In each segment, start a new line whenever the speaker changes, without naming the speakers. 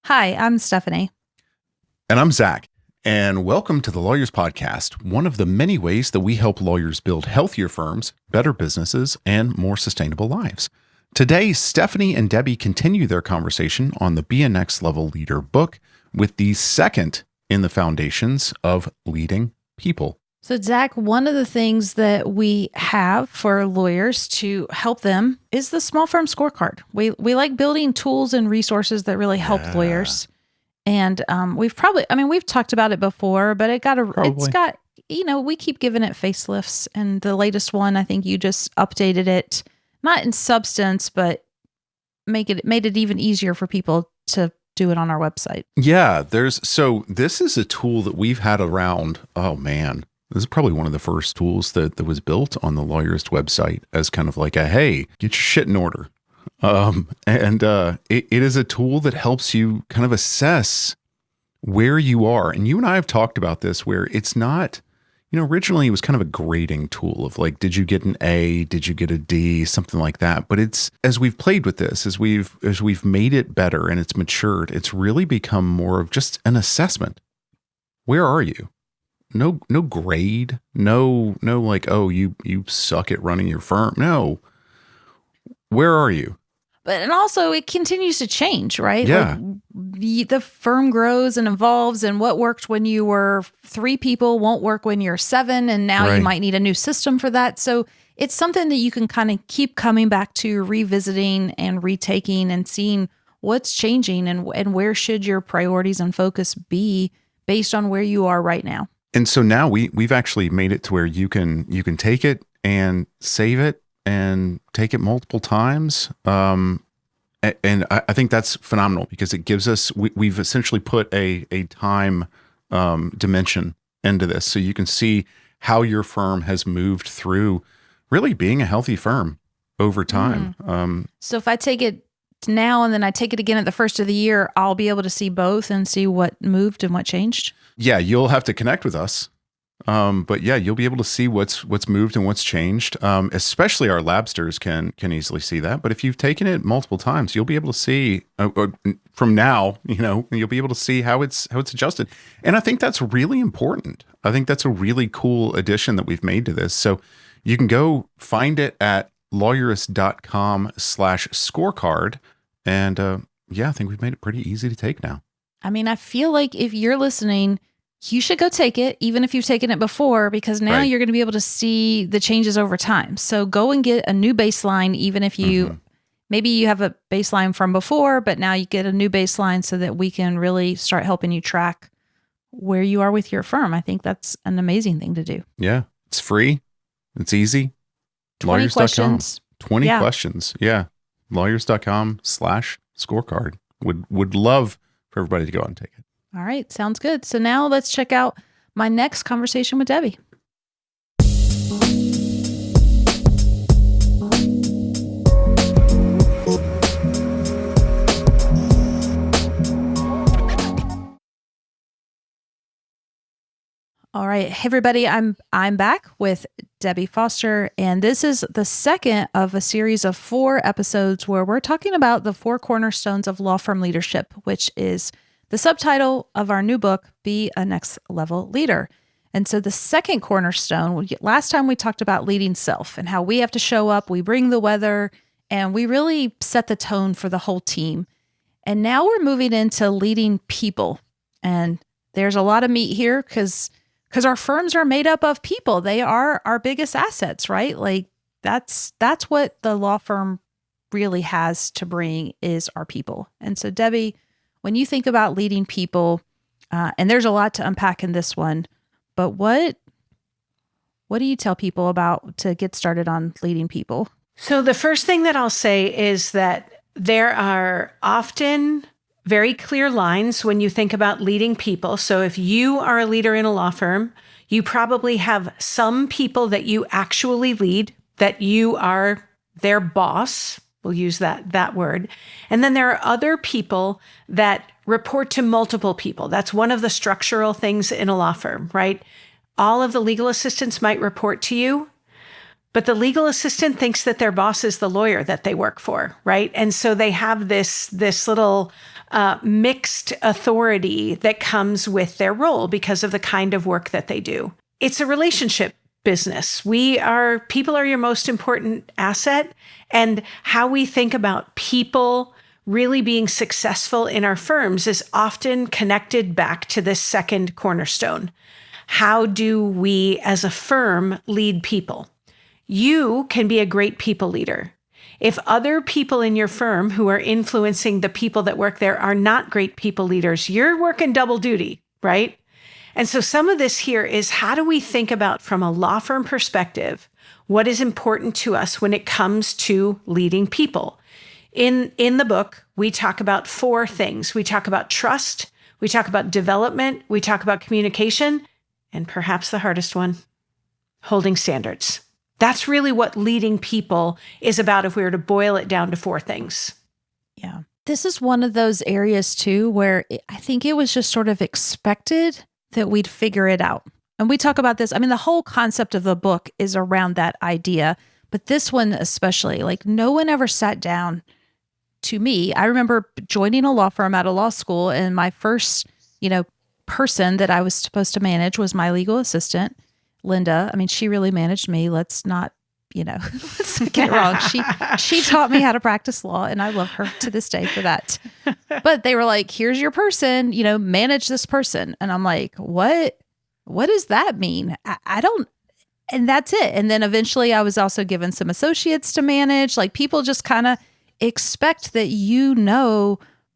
Hi, I'm Stephanie.
And I'm Zach. And welcome to the Lawyerist Podcast, one of the many ways that we help lawyers build healthier firms, better businesses, and more sustainable lives. Today, Stephanie and Debbie continue their conversation on the Be a Next Level Leader book with the second in the foundations of leading people.
So, Zach, one of the things that we have for lawyers to help them is the small firm scorecard. We like building tools and resources that really help lawyers. And we've talked about it before, but we keep giving it facelifts. And the latest one, I think you just updated it, not in substance, but made it even easier for people to do it on our website.
Yeah, this is a tool that we've had around. Oh man, this is probably one of the first tools that was built on the Lawyerist website as kind of like get your shit in order. It is a tool that helps you kind of assess where you are. And you and I have talked about this where it's not, originally it was kind of a grading tool of like, did you get an A? Did you get a D? Something like that. But it's, as we've played with this, as we've made it better and it's matured, it's really become more of just an assessment. Where are you? No grade, no like, oh, you suck at running your firm. No. Where are you?
And also it continues to change, right?
Yeah.
Like the firm grows and evolves, and what worked when you were 3 people won't work when you're 7. And now you might need a new system for that. So it's something that you can kind of keep coming back to, revisiting and retaking and seeing what's changing and where should your priorities and focus be based on where you are right now.
And so now we've actually made it to where you can take it and save it and take it multiple times. And I think that's phenomenal because it gives us, we've essentially put a time dimension into this. So you can see how your firm has moved through really being a healthy firm over time.
So if I take it now and then I take it again at the first of the year, I'll be able to see both and see what moved and what changed.
Yeah, you'll have to connect with us. But yeah, you'll be able to see what's moved and what's changed. Especially our labsters can easily see that. But if you've taken it multiple times, you'll be able to see from now, you'll be able to see how it's adjusted. And I think that's really important. I think that's a really cool addition that we've made to this. So you can go find it at Lawyerist.com/scorecard. And I think we've made it pretty easy to take now.
I mean, I feel like if you're listening, you should go take it, even if you've taken it before, because now you're going to be able to see the changes over time. So go and get a new baseline, even if maybe you have a baseline from before, but now you get a new baseline so that we can really start helping you track where you are with your firm. I think that's an amazing thing to do.
Yeah. It's free. It's easy.
20 questions.
20 questions. Yeah. Lawyerist.com/scorecard. Would love for everybody to go out and take it.
All right. Sounds good. So now let's check out my next conversation with Debbie. All right. Hey, everybody. I'm back with Debbie Foster, and this is the second of a series of 4 episodes where we're talking about the 4 cornerstones of law firm leadership, which is the subtitle of our new book, Be a Next Level Leader. And so the second cornerstone, last time we talked about leading self and how we have to show up, we bring the weather, and we really set the tone for the whole team. And now we're moving into leading people. And there's a lot of meat here because our firms are made up of people. They are our biggest assets, right? Like that's what the law firm really has to bring is our people. And so Debbie, when you think about leading people, and there's a lot to unpack in this one, but what do you tell people about to get started on leading people?
So the first thing that I'll say is that there are often very clear lines when you think about leading people. So if you are a leader in a law firm, you probably have some people that you actually lead, that you are their boss. We'll use that word. And then there are other people that report to multiple people. That's one of the structural things in a law firm, right? All of the legal assistants might report to you, But the legal assistant thinks that their boss is the lawyer that they work for, right? And so they have this little mixed authority that comes with their role because of the kind of work that they do. It's a relationship business. People are your most important asset, and how we think about people really being successful in our firms is often connected back to this second cornerstone. How do we as a firm lead people? You can be a great people leader. If other people in your firm who are influencing the people that work there are not great people leaders, you're working double duty, right? And so some of this here is, how do we think about, from a law firm perspective, what is important to us when it comes to leading people? In the book, we talk about 4 things. We talk about trust, we talk about development, we talk about communication, and perhaps the hardest one, holding standards. That's really what leading people is about if we were to boil it down to 4 things.
Yeah. This is one of those areas too where I think it was just sort of expected that we'd figure it out. And we talk about this. I mean, the whole concept of the book is around that idea, but this one especially, like, no one ever sat down to me. I remember joining a law firm at a law school, and my first, person that I was supposed to manage was my legal assistant, Linda. I mean, she really managed me. Let's not, let's not get it wrong. She taught me how to practice law, and I love her to this day for that. But they were like, here's your person, manage this person. And I'm like, what does that mean? I don't, and that's it. And then eventually I was also given some associates to manage. Like, people just kind of expect that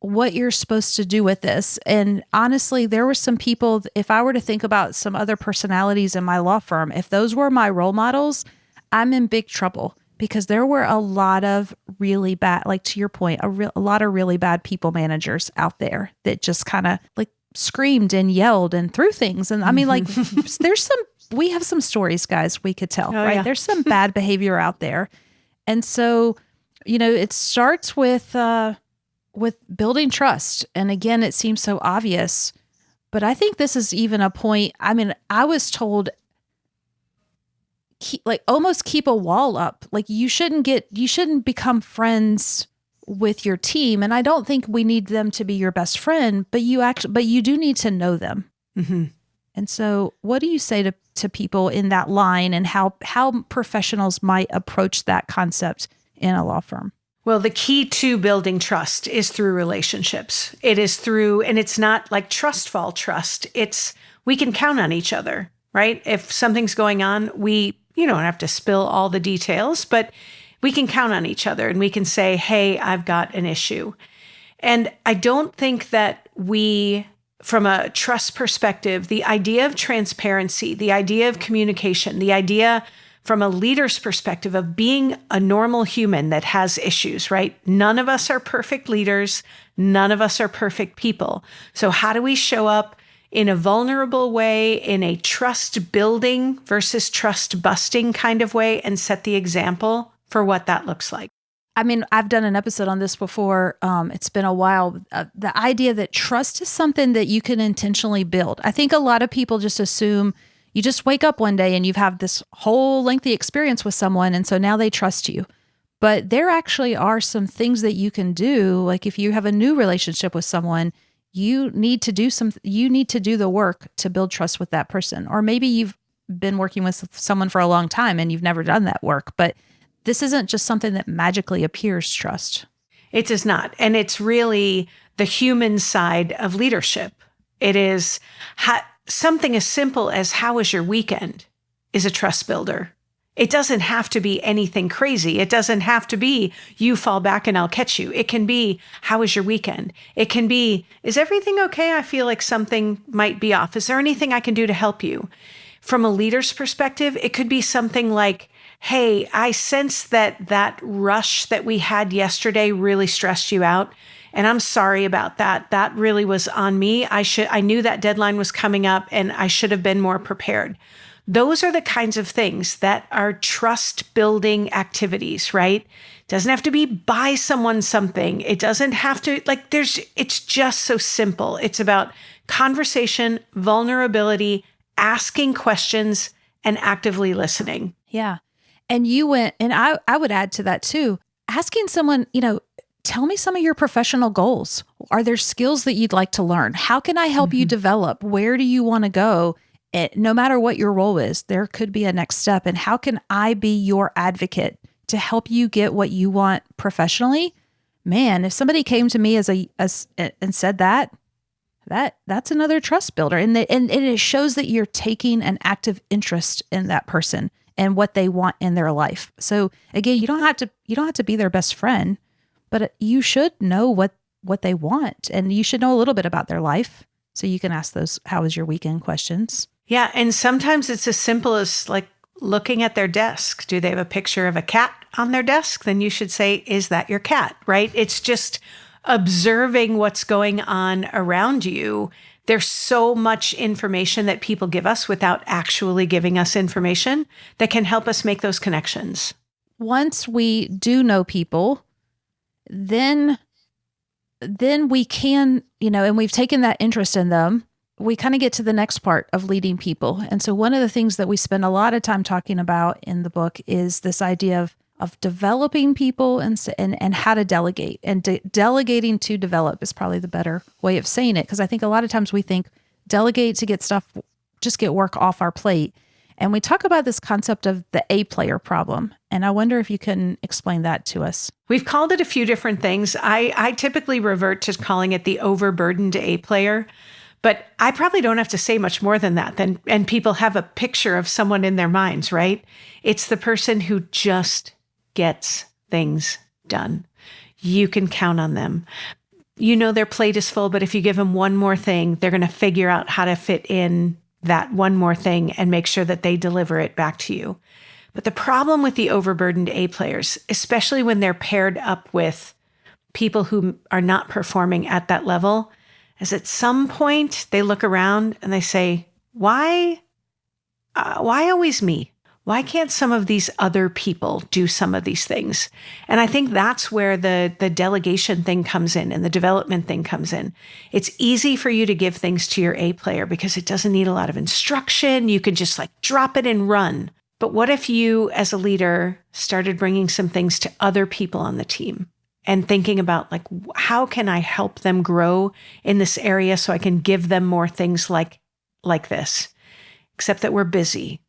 what you're supposed to do with this. And honestly, there were some people, if I were to think about some other personalities in my law firm, if those were my role models, I'm in big trouble, because there were a lot of really bad, like, to your point, a lot of really bad people managers out there that just kind of like screamed and yelled and threw things. And I mean, like, we have some stories, guys, we could tell, right? Yeah. There's some bad behavior out there. And so, it starts with building trust. And again, it seems so obvious, but I think this is even a point. I mean, I was told, almost keep a wall up. Like, you shouldn't become friends with your team. And I don't think we need them to be your best friend, but you do need to know them. Mm-hmm. And so what do you say to people in that line, and how professionals might approach that concept in a law firm?
Well, the key to building trust is through relationships. It is through, and it's not like trust fall trust. It's, we can count on each other, right? If something's going on, you don't have to spill all the details, but we can count on each other, and we can say, hey, I've got an issue. And I don't think that from a trust perspective, the idea of transparency, the idea of communication, the idea from a leader's perspective of being a normal human that has issues, right? None of us are perfect leaders. None of us are perfect people. So how do we show up in a vulnerable way, in a trust building versus trust busting kind of way, and set the example for what that looks like?
I mean, I've done an episode on this before. It's been a while. The idea that trust is something that you can intentionally build. I think a lot of people just assume you just wake up one day and you've had this whole lengthy experience with someone, and so now they trust you. But there actually are some things that you can do. Like, if you have a new relationship with someone, you need to do the work to build trust with that person. Or maybe you've been working with someone for a long time and you've never done that work. But this isn't just something that magically appears trust.
It does not. And it's really the human side of leadership. It is something as simple as, how was your weekend, is a trust builder. It doesn't have to be anything crazy. It doesn't have to be, you fall back and I'll catch you. It can be, how was your weekend? It can be, is everything okay? I feel like something might be off. Is there anything I can do to help you? From a leader's perspective, it could be something like, hey, I sense that rush that we had yesterday really stressed you out, and I'm sorry about that. That really was on me. I knew that deadline was coming up, and I should have been more prepared. Those are the kinds of things that are trust building activities, right? It doesn't have to be buy someone something. It doesn't have to, it's just so simple. It's about conversation, vulnerability, asking questions, and actively listening.
Yeah. And you went, and I would add to that too, asking someone, tell me some of your professional goals. Are there skills that you'd like to learn? How can I help you develop? Where do you want to go? No matter what your role is, there could be a next step. And how can I be your advocate to help you get what you want professionally? Man, if somebody came to me and said that's another trust builder. And it shows that you're taking an active interest in that person and what they want in their life. So again, you don't have to be their best friend, but you should know what they want, and you should know a little bit about their life. So you can ask those, how was your weekend questions?
Yeah. And sometimes it's as simple as like looking at their desk. Do they have a picture of a cat on their desk? Then you should say, is that your cat? Right? It's just observing what's going on around you. There's so much information that people give us without actually giving us information that can help us make those connections.
Once we do know people, then we can, and we've taken that interest in them, we kind of get to the next part of leading people. And so one of the things that we spend a lot of time talking about in the book is this idea of developing people and how to delegate. And delegating to develop is probably the better way of saying it, because I think a lot of times we think delegate to get work off our plate. And we talk about this concept of the A player problem. And I wonder if you can explain that to us.
We've called it a few different things. I typically revert to calling it the overburdened A player, but I probably don't have to say much more than that. And people have a picture of someone in their minds, right? It's the person who just gets things done. You can count on them. Their plate is full, but if you give them one more thing, they're going to figure out how to fit in that one more thing and make sure that they deliver it back to you. But the problem with the overburdened A players, especially when they're paired up with people who are not performing at that level, is at some point they look around and they say, why always me? Why can't some of these other people do some of these things? And I think that's where the delegation thing comes in and the development thing comes in. It's easy for you to give things to your A player because it doesn't need a lot of instruction. You can just drop it and run. But what if you, as a leader, started bringing some things to other people on the team and thinking about how can I help them grow in this area so I can give them more things like this, except that we're busy.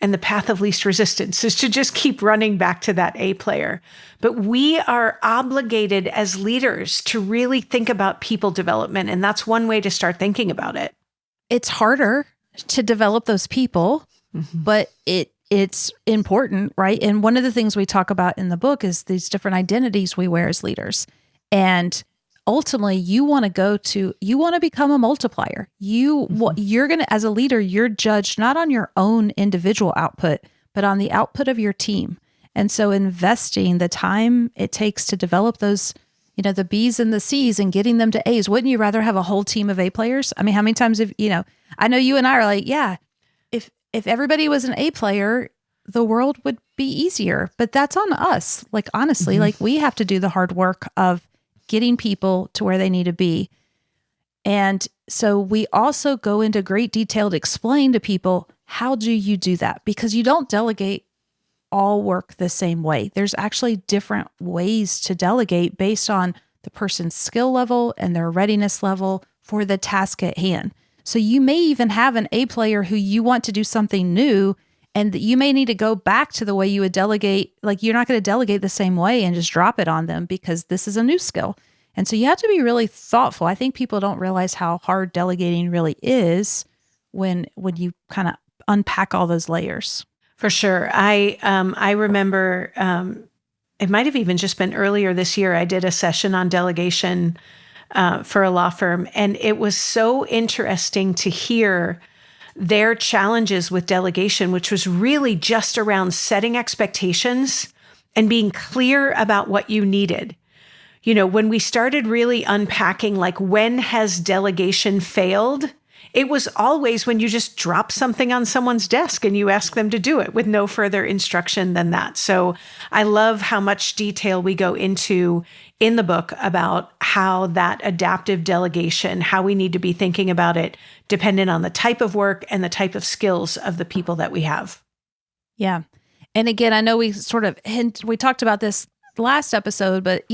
And the path of least resistance is to just keep running back to that A player. But we are obligated as leaders to really think about people development. And that's one way to start thinking about it.
It's harder to develop those people, but it's important, right? And one of the things we talk about in the book is these different identities we wear as leaders. And ultimately, you want to become a multiplier. You're going to, as a leader, you're judged not on your own individual output, but on the output of your team. And so investing the time it takes to develop those, the B's and the C's and getting them to A's, wouldn't you rather have a whole team of A players? I mean, how many times I know you and I are like, yeah, if everybody was an A player, the world would be easier, but that's on us. Honestly, we have to do the hard work of getting people to where they need to be. And so we also go into great detail to explain to people, how do you do that? Because you don't delegate all work the same way. There's actually different ways to delegate based on the person's skill level and their readiness level for the task at hand. So you may even have an A player who you want to do something new, and you may need to go back to the way you would delegate. You're not going to delegate the same way and just drop it on them because this is a new skill. And so you have to be really thoughtful. I think people don't realize how hard delegating really is when you kind of unpack all those layers.
For sure. I remember it might have even just been earlier this year, I did a session on delegation for a law firm. And it was so interesting to hear their challenges with delegation, which was really just around setting expectations and being clear about what you needed. When we started really unpacking, when has delegation failed? It was always when you just drop something on someone's desk and you ask them to do it with no further instruction than that. So I love how much detail we go into in the book about how that adaptive delegation, how we need to be thinking about it, dependent on the type of work and the type of skills of the people that we have.
Yeah. And again, I know we talked about this last episode, but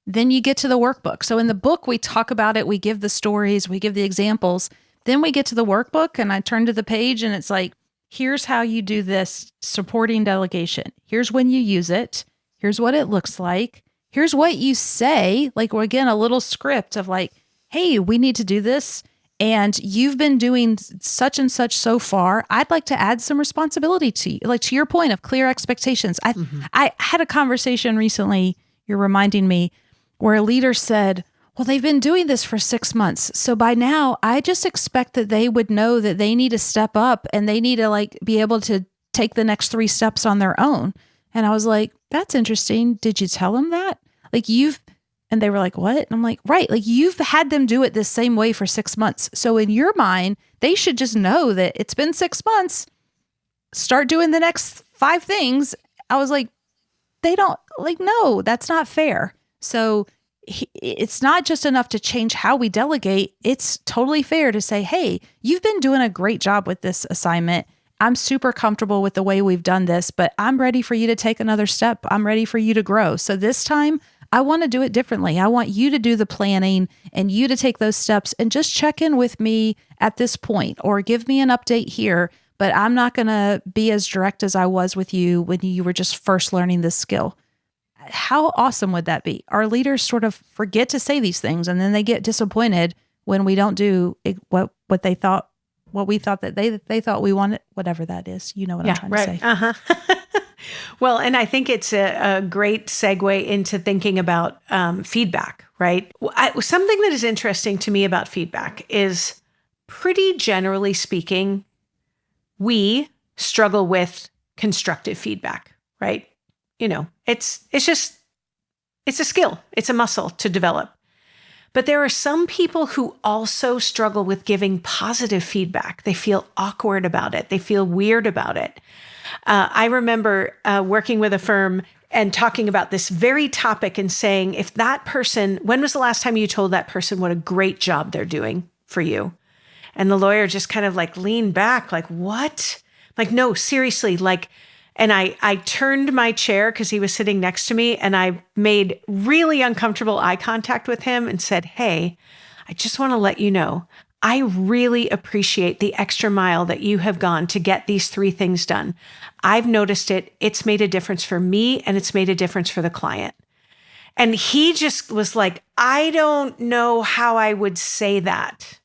then you get to the workbook. So in the book, we talk about it. We give the stories, we give the examples. Then we get to the workbook and I turn to the page and it's like, here's how you do this supporting delegation. Here's when you use it. Here's what it looks like. Here's what you say. Like, again, a little script of like, hey, we need to do this. And you've been doing such and such so far. I'd like to add some responsibility to you. Like to your point of clear expectations. I had a conversation recently, you're reminding me, where a leader said, well, they've been doing this for 6 months. So by now, I just expect that they would know that they need to step up and they need to like be able to take the next 3 steps on their own. And I was like, that's interesting. Did you tell them that? And they were like, what? And I'm like, right. Like you've had them do it this same way for 6 months. So in your mind, they should just know that it's been 6 months. Start doing the next 5 things. I was like, they don't like, no, that's not fair. So it's not just enough to change how we delegate. It's totally fair to say, hey, you've been doing a great job with this assignment. I'm super comfortable with the way we've done this, but I'm ready for you to take another step. I'm ready for you to grow. So this time I want to do it differently. I want you to do the planning and you to take those steps and just check in with me at this point or give me an update here, but I'm not going to be as direct as I was with you when you were just first learning this skill. How awesome would that be? Our leaders sort of forget to say these things and then they get disappointed when we don't do what we thought that they thought we wanted, whatever that is. You know what I'm trying to say.
Uh-huh. Well, and I think it's a great segue into thinking about feedback, right? Something that is interesting to me about feedback is pretty generally speaking, we struggle with constructive feedback, right? It's a skill. It's a muscle to develop. But there are some people who also struggle with giving positive feedback. They feel awkward about it. They feel weird about it. I remember working with a firm and talking about this very topic and saying, if that person, when was the last time you told that person what a great job they're doing for you? And the lawyer just kind of like leaned back, like, what? Like, no, seriously, like, and I turned my chair because he was sitting next to me and I made really uncomfortable eye contact with him and said, hey, I just want to let you know, I really appreciate the extra mile that you have gone to get these 3 things done. I've noticed it. It's made a difference for me and it's made a difference for the client. And he just was like, I don't know how I would say that.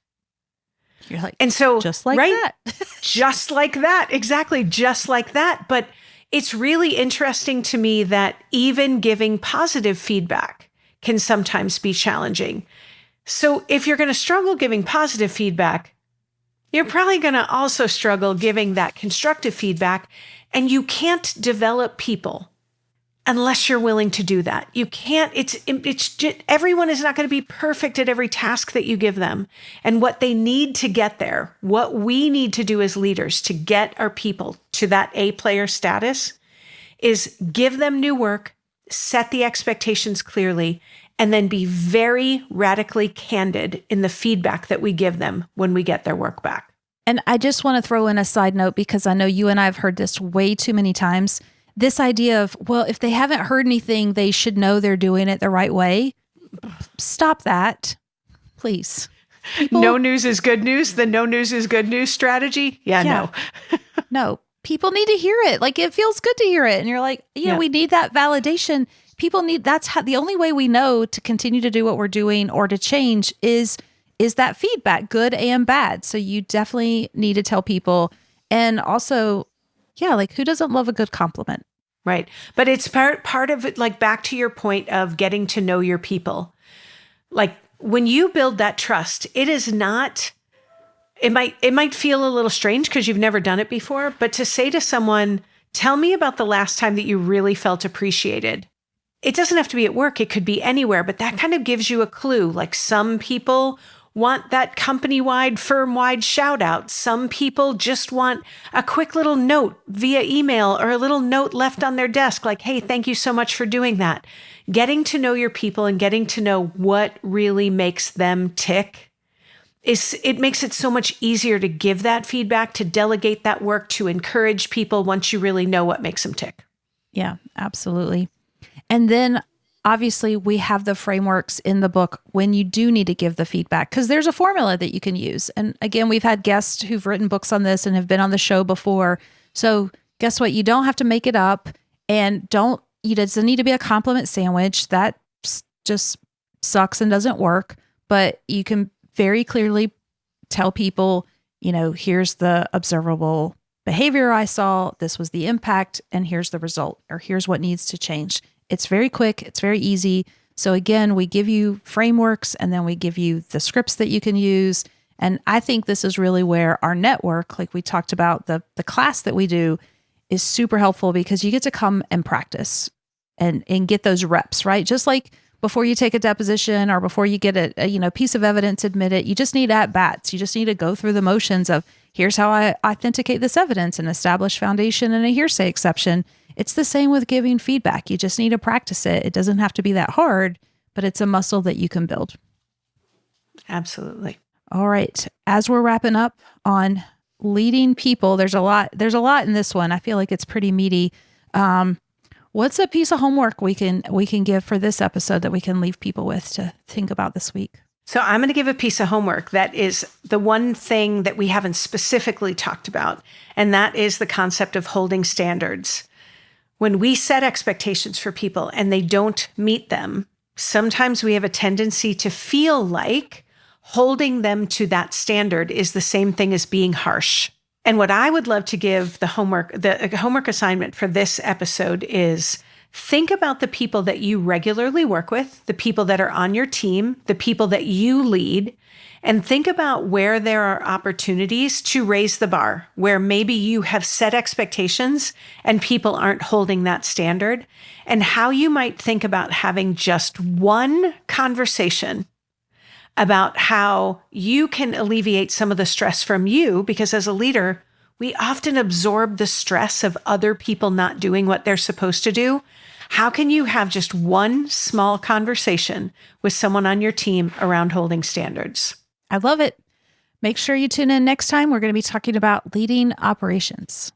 You're like,
and so
just like
right?
that.
Just like that. Exactly. Just like that. But it's really interesting to me that even giving positive feedback can sometimes be challenging. So if you're going to struggle giving positive feedback, you're probably going to also struggle giving that constructive feedback. And you can't develop people unless you're willing to do that. You can't, it's just, everyone is not going to be perfect at every task that you give them. And what they need to get there, what we need to do as leaders to get our people to that A player status is give them new work, set the expectations clearly, and then be very radically candid in the feedback that we give them when we get their work back.
And I just want to throw in a side note because I know you and I have heard this way too many times. This idea of, well, if they haven't heard anything, they should know they're doing it the right way. Stop that, please.
No news is good news. The no news is good news strategy. Yeah. No.
No, people need to hear it. Like it feels good to hear it. And you're like, we need that validation. People need, that's how, the only way we know to continue to do what we're doing or to change is that feedback, good and bad. So you definitely need to tell people. And also, like who doesn't love a good compliment?
Right. But it's part of it, like back to your point of getting to know your people. Like when you build that trust, it is not, it might feel a little strange because you've never done it before, but to say to someone, tell me about the last time that you really felt appreciated. It doesn't have to be at work. It could be anywhere, but that kind of gives you a clue. Like some people want that company-wide, firm-wide shout-out. Some people just want a quick little note via email or a little note left on their desk like, hey, thank you so much for doing that. Getting to know your people and getting to know what really makes them tick it makes it so much easier to give that feedback, to delegate that work, to encourage people once you really know what makes them tick.
Yeah, absolutely. And then obviously we have the frameworks in the book when you do need to give the feedback, because there's a formula that you can use. And again, we've had guests who've written books on this and have been on the show before. So guess what? You don't have to make it up, and it doesn't need to be a compliment sandwich. That just sucks and doesn't work. But you can very clearly tell people, here's the observable behavior I saw, this was the impact, and here's the result, or here's what needs to change. It's very quick, it's very easy. So again, we give you frameworks, and then we give you the scripts that you can use. And I think this is really where our network, like we talked about, the class that we do, is super helpful, because you get to come and practice and get those reps, right? Just like before you take a deposition or before you get a piece of evidence admitted, you just need at-bats. You just need to go through the motions of, here's how I authenticate this evidence and establish foundation and a hearsay exception. It's the same with giving feedback. You just need to practice it. It doesn't have to be that hard, but it's a muscle that you can build.
Absolutely.
All right. As we're wrapping up on leading people, there's a lot in this one. I feel like it's pretty meaty. What's a piece of homework we can give for this episode that we can leave people with to think about this week?
So I'm going to give a piece of homework that is the one thing that we haven't specifically talked about, and that is the concept of holding standards. When we set expectations for people and they don't meet them, sometimes we have a tendency to feel like holding them to that standard is the same thing as being harsh. And what I would love to give the homework assignment for this episode is think about the people that you regularly work with, the people that are on your team, the people that you lead, and think about where there are opportunities to raise the bar, where maybe you have set expectations and people aren't holding that standard, and how you might think about having just one conversation about how you can alleviate some of the stress from you, because as a leader, we often absorb the stress of other people not doing what they're supposed to do. How can you have just one small conversation with someone on your team around holding standards?
I love it. Make sure you tune in next time. We're going to be talking about leading operations.